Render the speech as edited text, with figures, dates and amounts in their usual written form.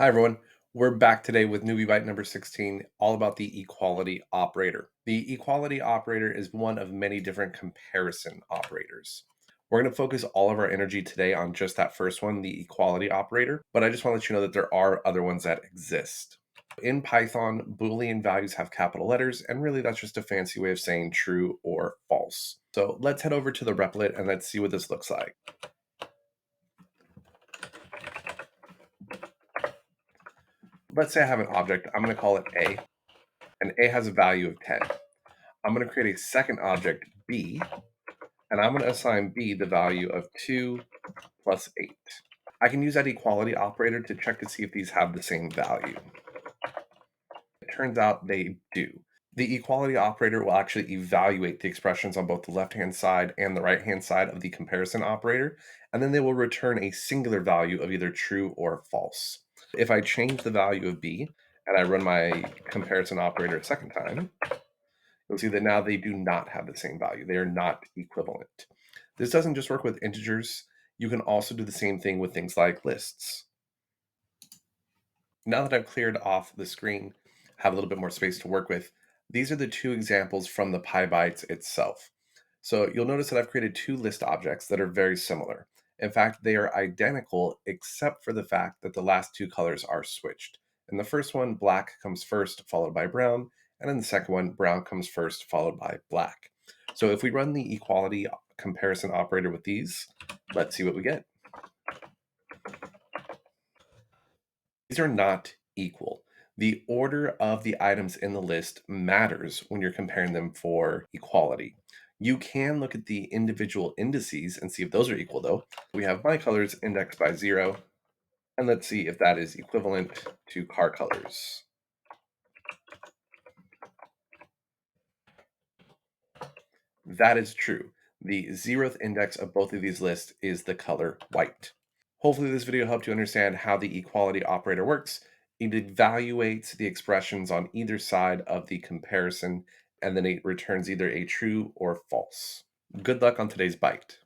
Hi, everyone. We're back today with Newbie Bite number 16, all about the equality operator. The equality operator is one of many different comparison operators. We're going to focus all of our energy today on just that first one, the equality operator, but I just want to let you know that there are other ones that exist. In Python, Boolean values have capital letters, and really that's just a fancy way of saying true or false. So let's head over to the replit and let's see what this looks like. Let's say I have an object. I'm going to call it A, and A has a value of 10. I'm going to create a second object, B, and I'm going to assign B the value of 2 plus 8. I can use that equality operator to check to see if these have the same value. It turns out they do. The equality operator will actually evaluate the expressions on both the left-hand side and the right-hand side of the comparison operator, and then they will return a singular value of either true or false. If I change the value of B and I run my comparison operator a second time, you'll see that now they do not have the same value. They are not equivalent. This doesn't just work with integers. You can also do the same thing with things like lists. Now that I've cleared off the screen, have a little bit more space to work with, these are the two examples from the PyBites itself. So you'll notice that I've created two list objects that are very similar. In fact, they are identical except for the fact that the last two colors are switched. In the first one, black comes first, followed by brown, and in the second one, brown comes first, followed by black. So if we run the equality comparison operator with these, let's see what we get. These are not equal. The order of the items in the list matters when you're comparing them for equality. You can look at the individual indices and see if those are equal, though. We have my colors indexed by 0, and let's see if that is equivalent to car colors. That is true. The 0th index of both of these lists is the color white. Hopefully this video helped you understand how the equality operator works. It evaluates the expressions on either side of the comparison, and then it returns either a true or false. Good luck on today's bite.